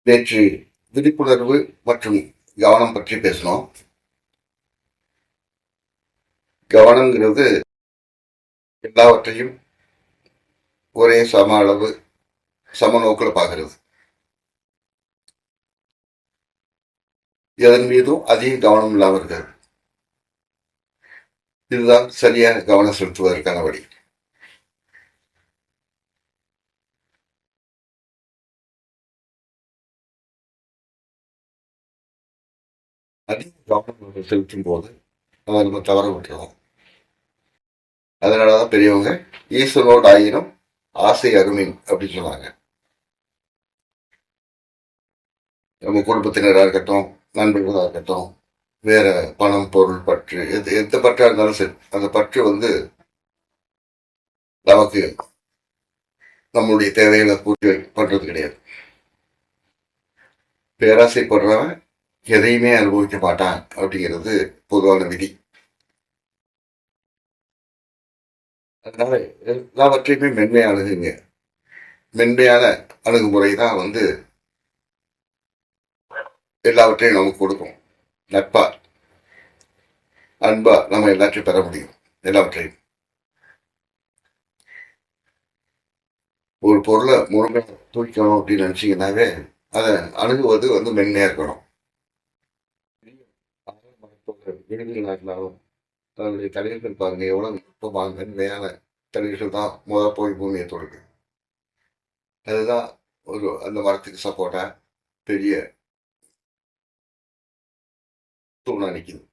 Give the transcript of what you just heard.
நேற்று விழிப்புணர்வு மற்றும் கவனம் பற்றி பேசணும். கவனம்ங்கிறது எல்லாவற்றையும் ஒரே சம அளவு சமநோக்கில் பார்க்கறது. எதன் மீதும் அதிக கவனம் இல்லாமல் இருக்கிறது. இதுதான் சரியாக கவனம் செலுத்துவதற்கான வழி. அதிக கவனம் செலுத்தும் போது அதை நம்ம தவற விட்டுறோம். அதனாலதான் பெரியவங்க ஈஸ்வரோடு ஆயினும் ஆசை அருமின் அப்படின்னு சொன்னாங்க. நம்ம குடும்பத்தினராக இருக்கட்டும், நண்பர்களாக இருக்கட்டும், வேற பணம் பொருள் பற்று எந்த பற்றா இருந்தாலும் சரி, அந்த பற்று நமக்கு நம்மளுடைய தேவைகளை பூர்த்தி பண்றது கிடையாது. பேராசைப்படுறவன் எதையுமே அனுபவிக்க மாட்டான் அப்படிங்கிறது பொதுவான விதி. அதனால எல்லாவற்றையுமே மென்மையா அணுகுங்க. மென்மையான அணுகுமுறை தான் எல்லாவற்றையும் நமக்கு கொடுக்கும். நட்பா அன்பா நம்ம எல்லாத்தையும் பெற முடியும். எல்லாவற்றையும் ஒரு பொருளை முழுமையாக தூக்கணும் அப்படின்னு நினைச்சீங்கன்னாவே அதை அணுகுவது மென்மையா இருக்கணும். விருதுகளா இருந்தாலும் தன்னுடைய தலைவர்கள் பாருங்க எவ்வளவு நுட்பமாக மென்மையான தலைவர்கள் தான் போய் பூமியை தொடுது. அதுதான் அந்த மரத்துக்கு சப்போர்ட்டா பெரிய தூணா நிற்குது.